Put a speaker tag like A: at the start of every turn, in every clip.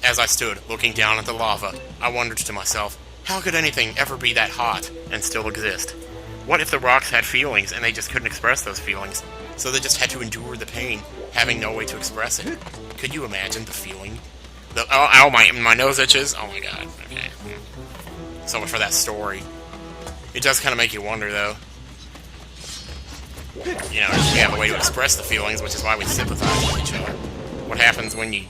A: As I stood, looking down at the lava, I wondered to myself, how could anything ever be that hot and still exist? What if the rocks had feelings and they just couldn't express those feelings? So they just had to endure the pain, having no way to express it. Could you imagine the feeling? Ow, my nose itches. Oh my god. Okay. So much for that story. It does kind of make you wonder, though. You know, we have a way to express the feelings, which is why we sympathize with each other. What happens when you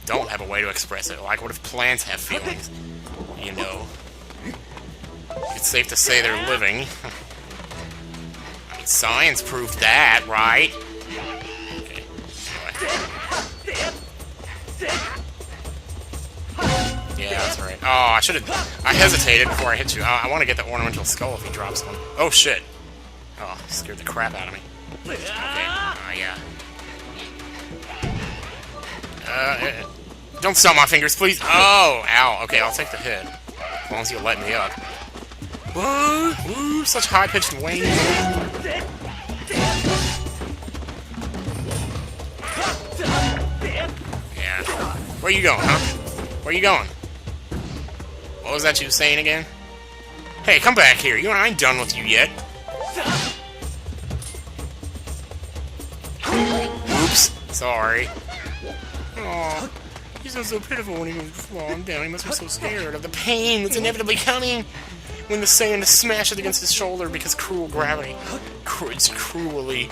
A: don't have a way to express it? Like, what if plants have feelings? You know. It's safe to say they're living. I mean, science proved that, right? Okay. Yeah, that's right. Oh, I should have... I hesitated before I hit you. I want to get the ornamental skull if he drops one. Oh, shit. Oh, scared the crap out of me. Okay. Yeah. Don't stop my fingers, please. Oh, ow. Okay, I'll take the hit. As long as you let me up. Woo! Woo! Such high-pitched whining. Yeah. Where you going, huh? Where you going? What was that you saying again? Hey, come back here. I ain't done with you yet. Oops. Sorry. Aww. He's so pitiful when he was falling down. He must be so scared of the pain that's inevitably coming when the sand smashes against his shoulder because cruel gravity. It's cruelly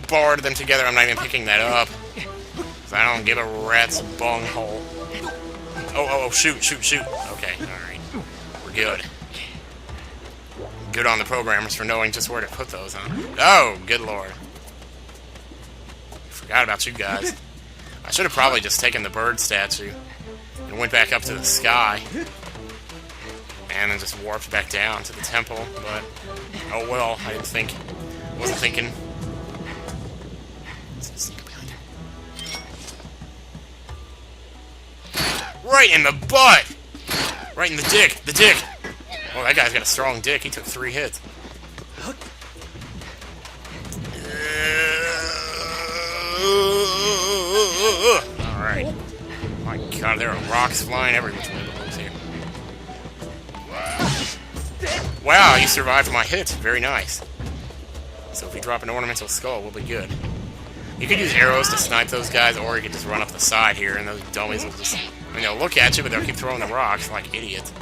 A: barred them together. I'm not even picking that up. Because I don't give a rat's bunghole. Oh, shoot. Okay, alright. We're good. Good on the programmers for knowing just where to put those, huh? Oh, good lord. Forgot about you guys. I should have probably just taken the bird statue and went back up to the sky. And then just warped back down to the temple, but... Oh well, I didn't think... Wasn't thinking... Sneak behind him. Right in the butt! Right in the dick! The dick! Oh, that guy's got a strong dick. He took 3 hits. Alright. My god, there are rocks flying every which way it looks here. Wow, you survived my hit. Very nice. So if we drop an ornamental skull, we'll be good. You could use arrows to snipe those guys, or you could just run up the side here, and those dummies will just... I mean, they'll look at you, but they'll keep throwing the rocks like idiots.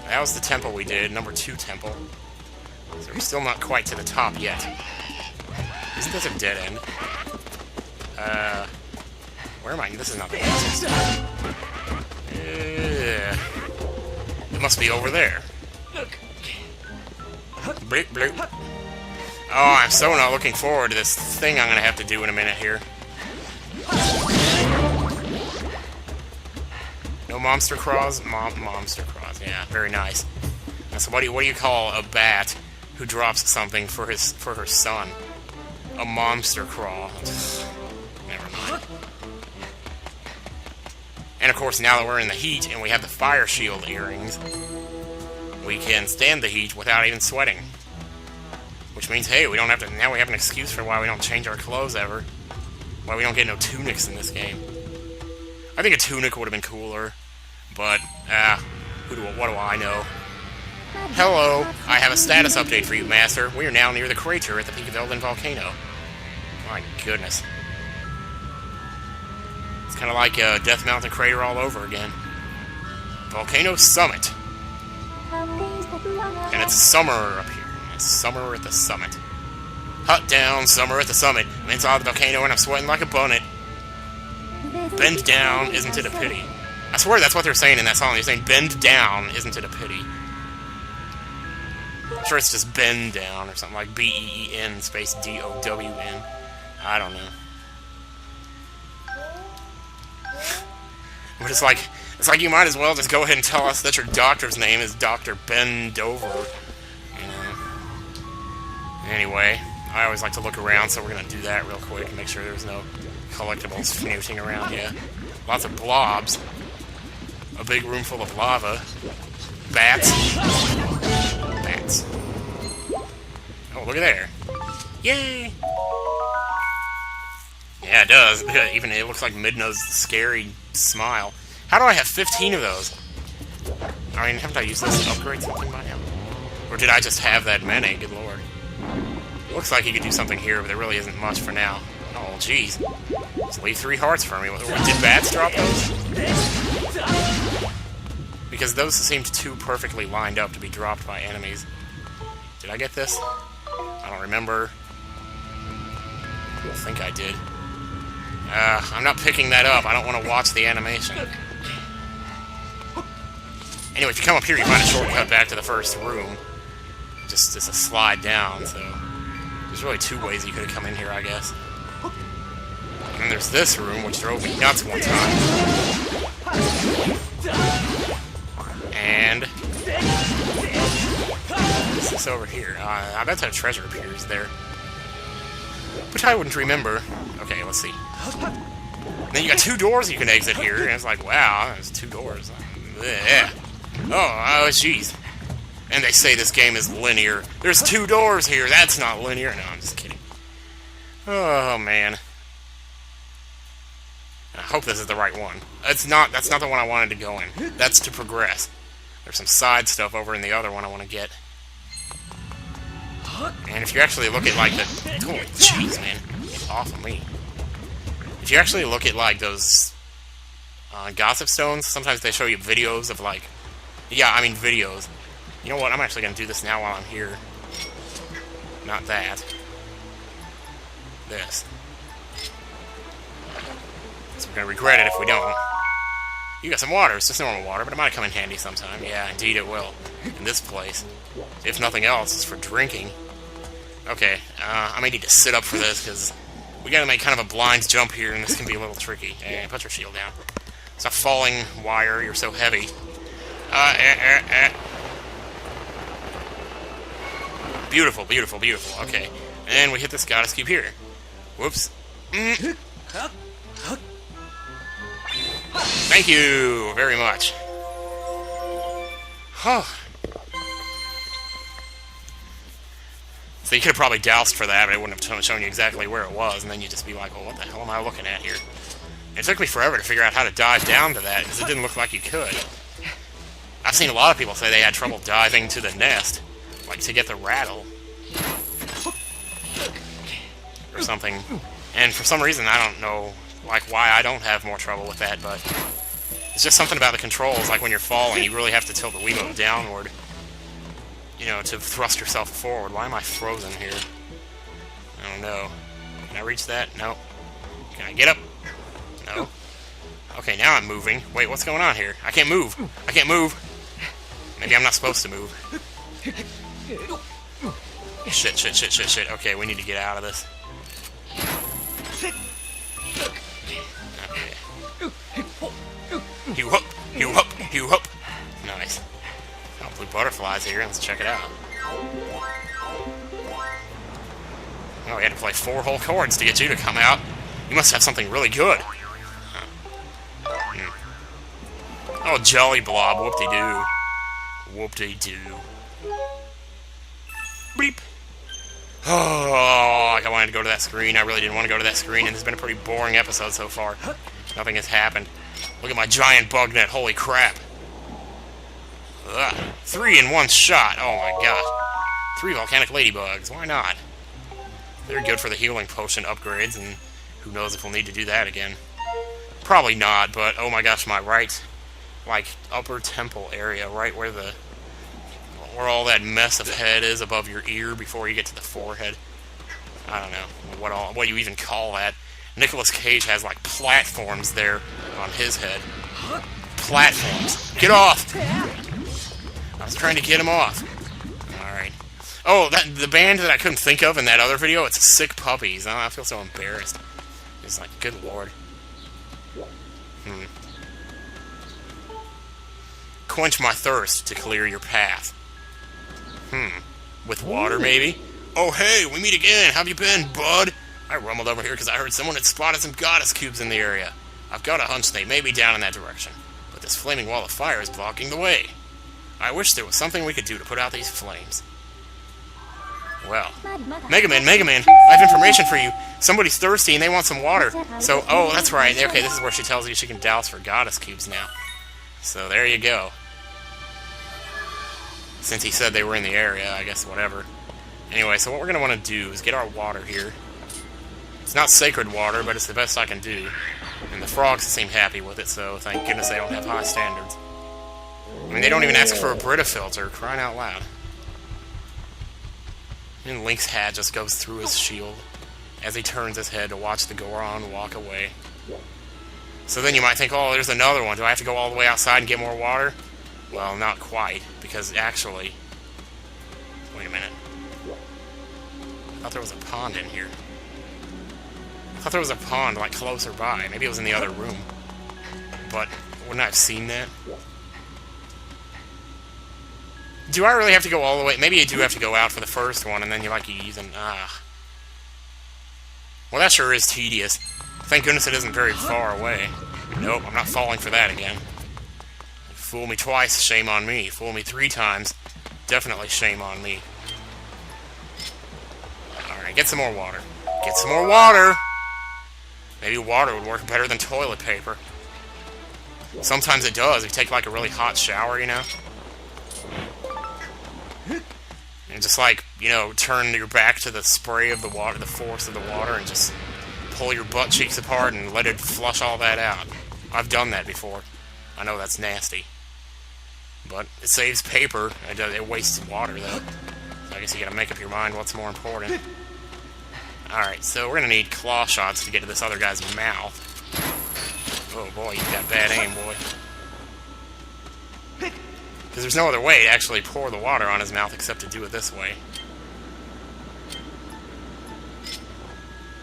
A: That was the temple we did, number 2 temple. So we're still not quite to the top yet. Isn't this a dead end? Where am I? This is not the exit. It must be over there. Bloop, bloop. Oh, I'm so not looking forward to this thing I'm gonna have to do in a minute here. No monster craws? Monster craws, yeah, very nice. So what do you call a bat who drops something for her son? A monster craw. Never mind. And of course, now that we're in the heat and we have the fire shield earrings, we can stand the heat without even sweating. Which means, hey, we don't have to. Now we have an excuse for why we don't change our clothes ever. Why we don't get no tunics in this game. I think a tunic would have been cooler, but what do I know? Hello, I have a status update for you, Master. We are now near the crater at the peak of Elden Volcano. My goodness. It's kind of like Death Mountain Crater all over again. Volcano Summit. And it's summer up here. It's summer at the summit. Hot down, summer at the summit. I'm inside the volcano and I'm sweating like a bunnet. Bend down, isn't it a pity? I swear that's what they're saying in that song. They're saying, bend down, isn't it a pity? I'm sure it's just bend down or something like B-E-E-N space D-O-W-N. I don't know. But it's like you might as well just go ahead and tell us that your doctor's name is Dr. Bendover. You know. Anyway, I always like to look around, so we're gonna do that real quick and make sure there's no collectibles snooting around here. Lots of blobs. A big room full of lava. Bats. Bats. Oh, look at there. Yay! Yeah, it does. Even it looks like Midna's scary smile. How do I have 15 of those? I mean, haven't I used this to upgrade something by now? Or did I just have that many? Good lord. Looks like you could do something here, but there really isn't much for now. Oh, jeez. Just leave 3 hearts for me. Did bats drop those? Because those seemed too perfectly lined up to be dropped by enemies. Did I get this? I don't remember. I think I did. I'm not picking that up. I don't want to watch the animation. Anyway, if you come up here, you find a shortcut back to the first room. Just a slide down, so... There's really 2 ways you could have come in here, I guess. And then there's this room, which drove me nuts one time. And... what's this over here? I bet that treasure appears there. Which I wouldn't remember. Okay, let's see. And then you got 2 doors you can exit here, and it's like, wow, there's 2 doors. Yeah. Oh, jeez. And they say this game is linear. There's 2 doors here. That's not linear. No, I'm just kidding. Oh, man. I hope this is the right one. It's not. That's not the one I wanted to go in. That's to progress. There's some side stuff over in the other one I want to get. And if you actually look at, like, the... oh, jeez, man. Get off of me. If you actually look at, like, those gossip stones, sometimes they show you videos of, like... yeah, I mean videos. You know what? I'm actually going to do this now while I'm here. Not that. This. So we're going to regret it if we don't. You got some water. It's just normal water, but it might come in handy sometime. Yeah, indeed it will. In this place. If nothing else, it's for drinking. Okay, I may need to sit up for this, because we got to make kind of a blind jump here, and this can be a little tricky. Put your shield down. It's a falling wire. You're so heavy. Beautiful, beautiful, beautiful. Okay. And we hit this goddess cube here. Whoops. Thank you very much. Huh. So you could have probably doused for that, but it wouldn't have shown you exactly where it was, and then you'd just be like, well, what the hell am I looking at here? It took me forever to figure out how to dive down to that, because it didn't look like you could. I've seen a lot of people say they had trouble diving to the nest, like to get the rattle. Or something. And for some reason, I don't know, like, why I don't have more trouble with that, but it's just something about the controls, like when you're falling, you really have to tilt the Wiimote downward, you know, to thrust yourself forward. Why am I frozen here? I don't know. Can I reach that? No. Can I get up? No. Okay, now I'm moving. Wait, what's going on here? I can't move. I can't move. Maybe I'm not supposed to move. Shit, shit, shit, shit, shit. Okay, we need to get out of this. Okay. You whoop, you whoop, you whoop. Nice. Oh, blue butterflies here. Let's check it out. Oh, we had to play 4 whole chords to get you to come out. You must have something really good. Oh, Jolly Blob. Whoop-de-doo. Whoop-de-doo. Bleep. Oh, I wanted to go to that screen. I really didn't want to go to that screen, and it's been a pretty boring episode so far. Nothing has happened. Look at my giant bug net. Holy crap. Ugh. 3 in 1 shot. Oh my gosh. 3 volcanic ladybugs. Why not? They're good for the healing potion upgrades, and who knows if we'll need to do that again. Probably not, but oh my gosh, my right, like, upper temple area, right where all that mess of head is above your ear before you get to the forehead. I don't know what you even call that. Nicolas Cage has, like, platforms there on his head. Platforms. Get off! I was trying to get him off. Alright. Oh, the band that I couldn't think of in that other video, it's Sick Puppies. Oh, I feel so embarrassed. It's like, good lord. Quench my thirst to clear your path. With water, maybe? Oh, hey, we meet again. How have you been, bud? I rumbled over here because I heard someone had spotted some goddess cubes in the area. I've got a hunch they may be down in that direction, but this flaming wall of fire is blocking the way. I wish there was something we could do to put out these flames. Well, Mega Man, I have information for you. Somebody's thirsty and they want some water. So, oh, that's right. Okay, this is where she tells you she can douse for goddess cubes now. So, there you go. Since he said they were in the area, I guess whatever. Anyway, so what we're going to want to do is get our water here. It's not sacred water, but it's the best I can do. And the frogs seem happy with it, so thank goodness they don't have high standards. I mean, they don't even ask for a Brita filter, crying out loud. And Link's hat just goes through his shield as he turns his head to watch the Goron walk away. So then you might think, oh, there's another one. Do I have to go all the way outside and get more water? Well, not quite, because actually... Wait a minute. I thought there was a pond in here. I thought there was a pond, like, closer by. Maybe it was in the other room. But, wouldn't I have seen that? Do I really have to go all the way? Maybe I do have to go out for the first one, and then you, like, you even... Well, that sure is tedious. Thank goodness it isn't very far away. Nope, I'm not falling for that again. Fool me twice, shame on me. Fool me 3 times, definitely shame on me. Alright, get some more water. Get some more water! Maybe water would work better than toilet paper. Sometimes it does. If you take, like, a really hot shower, you know? And just, like, you know, turn your back to the spray of the water, the force of the water, and just pull your butt cheeks apart and let it flush all that out. I've done that before. I know that's nasty. But it saves paper. It wastes water, though. So I guess you gotta make up your mind what's more important. Alright, so we're gonna need claw shots to get to this other guy's mouth. Oh boy, you've got bad aim, boy. Because there's no other way to actually pour the water on his mouth except to do it this way.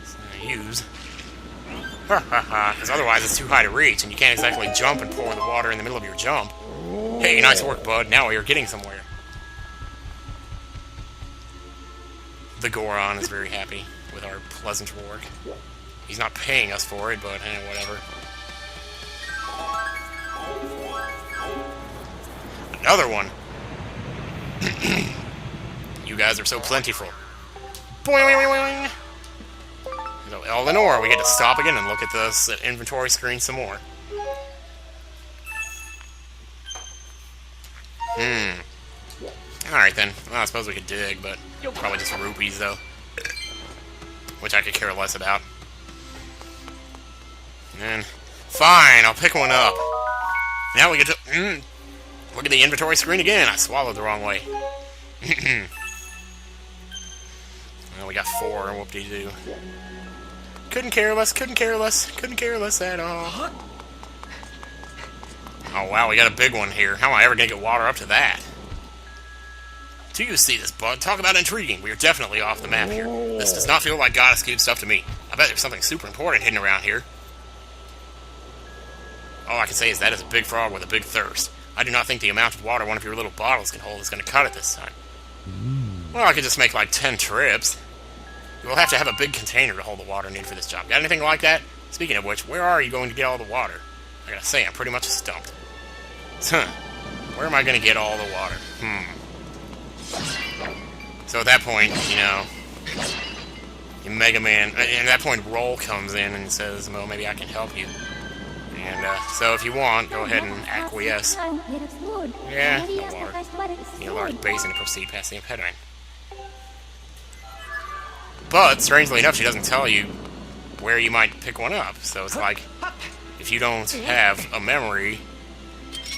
A: So I use. Ha ha ha, because otherwise it's too high to reach, and you can't exactly jump and pour the water in the middle of your jump. Hey, nice work, bud. Now you're getting somewhere. The Goron is very happy with our pleasant work. He's not paying us for it, but whatever. Another one! You guys are so plentiful. Boing! So, Eleanor, we get to stop again and look at this inventory screen some more. Alright then. Well, I suppose we could dig, but probably just rupees, though. Which I could care less about. And fine, I'll pick one up. Now we get to... look at the inventory screen again. I swallowed the wrong way. Well, we got 4. Whoop-de-doo. Couldn't care less, couldn't care less, couldn't care less at all. Oh, wow, we got a big one here. How am I ever going to get water up to that? Do you see this, bud? Talk about intriguing. We are definitely off the map here. This does not feel like goddess cube stuff to me. I bet there's something super important hidden around here. All I can say is that is a big frog with a big thirst. I do not think the amount of water one of your little bottles can hold is going to cut it this time. Well, I could just make like 10 trips. You will have to have a big container to hold the water needed for this job. Got anything like that? Speaking of which, where are you going to get all the water? I gotta say, I'm pretty much stumped. Where am I going to get all the water? So at that point, you know, Mega Man, at that point, Roll comes in and says, well, maybe I can help you. And, so if you want, go ahead and acquiesce. Yeah, no water. Need a large basin to proceed past the impediment. But, strangely enough, she doesn't tell you where you might pick one up. So it's like, if you don't have a memory,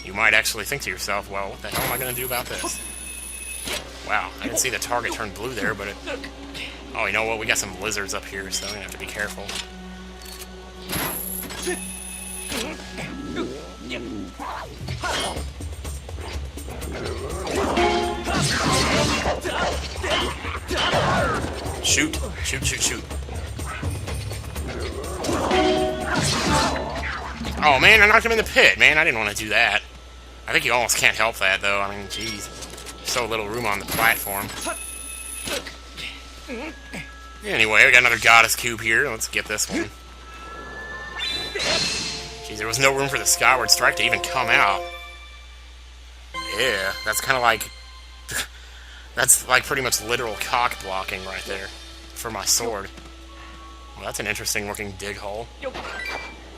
A: you might actually think to yourself, well, what the hell am I going to do about this? Wow, I didn't see the target turn blue there, but it... Oh, you know what? We got some lizards up here, so I'm going to have to be careful. Shoot! Shoot, shoot, shoot. Oh, man, I knocked him in the pit. Man, I didn't want to do that. I think you almost can't help that, though. I mean, jeez. So little room on the platform. Anyway, we got another goddess cube here. Let's get this one. Jeez, there was no room for the Skyward Strike to even come out. Yeah, that's kind of like... that's like pretty much literal cock blocking right there for my sword. Well, that's an interesting looking dig hole.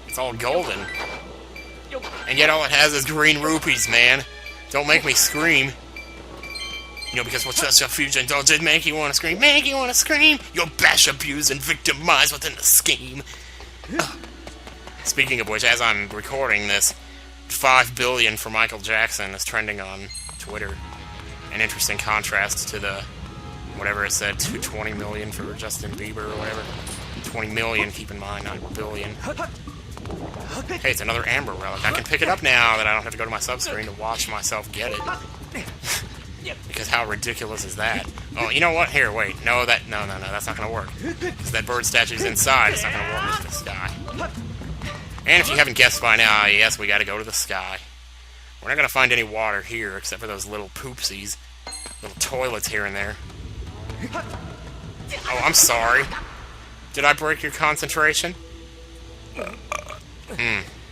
A: It's all golden. And yet all it has is green rupees, man. Don't make me scream. You know, because what's such a fusion don't it make you want to scream? Make you want to scream? You'll bash, abuse, and victimize within the scheme. Speaking of which, as I'm recording this, 5 billion for Michael Jackson is trending on Twitter. An interesting contrast to the, whatever it said, 220 million for Justin Bieber or whatever. 20 million, keep in mind, not billion. Hey, it's another Amber Relic. I can pick it up now that I don't have to go to my subscreen to watch myself get it. Because how ridiculous is that? Oh, you know what? Here, wait. No, that's not gonna work. Because that bird statue's inside. It's not gonna work with the sky. And if you haven't guessed by now, yes, we gotta go to the sky. We're not gonna find any water here, except for those little poopsies. Little toilets here and there. Oh, I'm sorry. Did I break your concentration?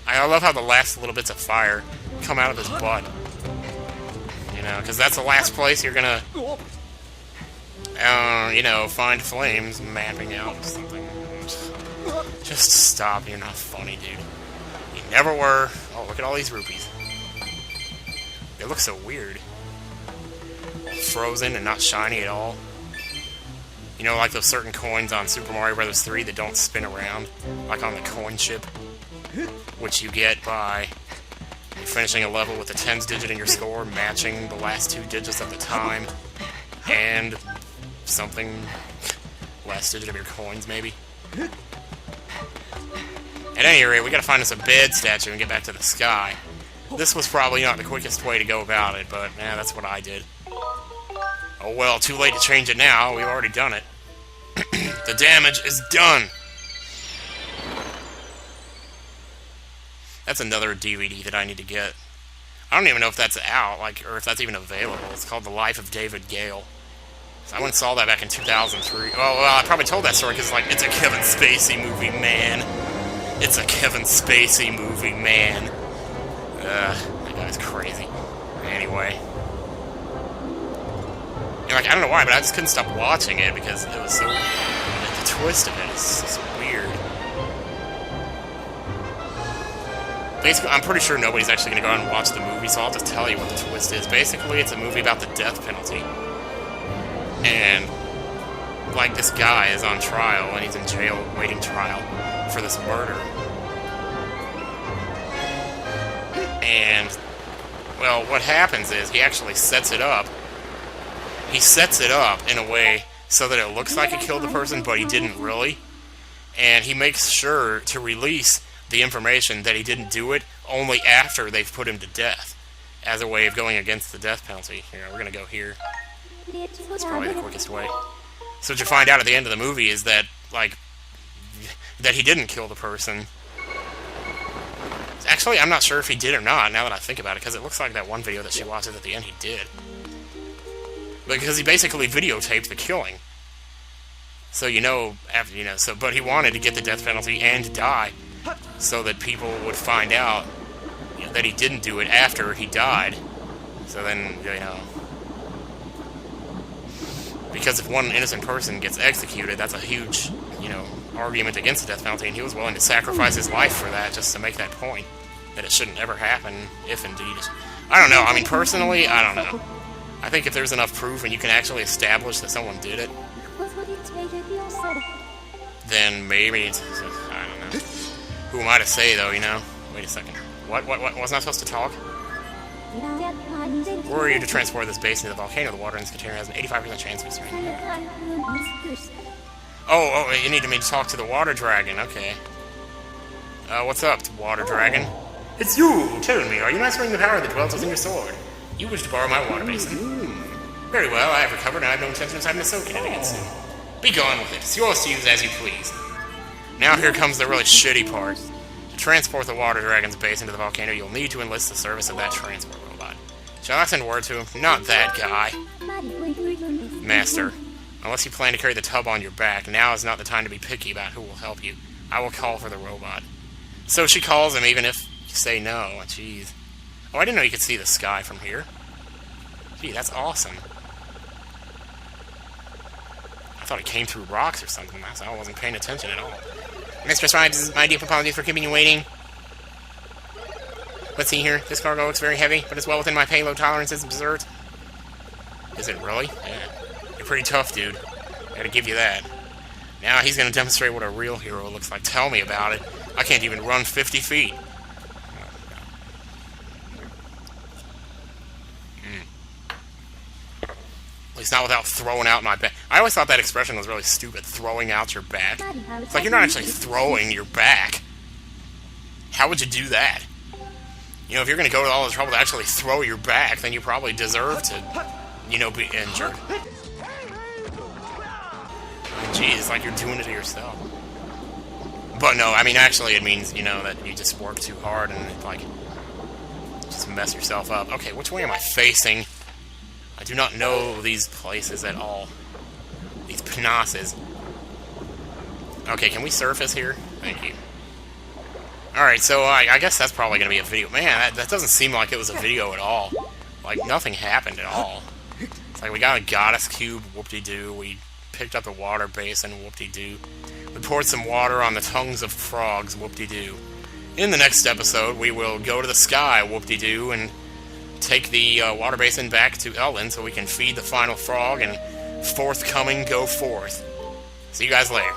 A: I love how the last little bits of fire come out of his butt. You know, because that's the last place you're gonna, you know, find flames mapping out or something. Just stop, you're not funny, dude. You never were. Oh, look at all these rupees. They look so weird. Frozen and not shiny at all. You know, like those certain coins on Super Mario Bros. 3 that don't spin around, like on the coin ship, which you get by finishing a level with the tens digit in your score, matching the last 2 digits of the time, and something, last digit of your coins, maybe. At any rate, we gotta find us a bed statue and get back to the sky. This was probably not the quickest way to go about it, but, that's what I did. Oh well, too late to change it now, we've already done it. The damage is done! That's another DVD that I need to get. I don't even know if that's out, or if that's even available. It's called The Life of David Gale. So I went and saw that back in 2003. Well, I probably told that story because, it's a Kevin Spacey movie, man. It's a Kevin Spacey movie, man. That guy's crazy. Anyway. I don't know why, but I just couldn't stop watching it because it was so... the twist of it is so weird. Basically, I'm pretty sure nobody's actually going to go out and watch the movie, so I'll just tell you what the twist is. Basically, it's a movie about the death penalty. And, this guy is on trial, and he's in jail waiting trial for this murder. And, well, what happens is he actually sets it up. He sets it up in a way so that it looks like he killed the person, but he didn't really. And he makes sure to release the information that he didn't do it only after they've put him to death, as a way of going against the death penalty. Here, we're gonna go here. That's probably the quickest way. So what you find out at the end of the movie is that, that he didn't kill the person. Actually, I'm not sure if he did or not, now that I think about it, because it looks like that one video that she watches at the end he did. Because he basically videotaped the killing. So but he wanted to get the death penalty and die, so that people would find out that he didn't do it after he died. So then, because if one innocent person gets executed, that's a huge, argument against the death penalty, and he was willing to sacrifice his life for that, just to make that point, that it shouldn't ever happen, if indeed. I don't know, personally, I don't know. I think if there's enough proof and you can actually establish that someone did it, then maybe it's, I don't know. Who am I to say, though, Wait a second. What? Wasn't I supposed to talk? Were you to transport this base into the volcano, the water in this container has an 85% chance of extreme. Oh, you need me to talk to the water dragon, okay. What's up, water dragon? It's you! Tell me, are you mastering the power that dwells within your sword? You wish to borrow my water basin. Very well, I have recovered and I have no intention of having to soak in it again soon. Be gone with it. It's yours to use as you please. Now here comes the really shitty part. To transport the water dragon's base into the volcano, you'll need to enlist the service of that transport robot. Shall I send word to him? Not that guy. Master, unless you plan to carry the tub on your back, now is not the time to be picky about who will help you. I will call for the robot. So she calls him even if you say no. Jeez. Oh, I didn't know you could see the sky from here. Gee, that's awesome. I thought it came through rocks or something. I wasn't paying attention at all. Mistress Rides, this is my deep apologies for keeping you waiting. Let's see here. This cargo looks very heavy, but it's well within my payload tolerances. Observed. Is it really? Yeah. You're pretty tough, dude. Gotta give you that. Now he's gonna demonstrate what a real hero looks like. Tell me about it. I can't even run 50 feet. At least not without throwing out my back. I always thought that expression was really stupid, throwing out your back. It's like you're not actually throwing your back. How would you do that? You know, if you're going to go to all the trouble to actually throw your back, then you probably deserve to, you know, be injured. Geez, it's like you're doing it to yourself. But no, I mean, actually it means, you know, that you just work too hard and, like, just mess yourself up. Okay, which way am I facing? I do not know these places at all. These panasses. Okay, can we surface here? Thank you. Alright, so I guess that's probably going to be a video. Man, that doesn't seem like it was a video at all. Like, nothing happened at all. It's like we got a goddess cube, whoop-de-doo. We picked up the water basin, whoop-de-doo. We poured some water on the tongues of frogs, whoop-de-doo. In the next episode, we will go to the sky, whoop-de-doo, and take the water basin back to Ellen so we can feed the final frog and forthcoming go forth. See you guys later.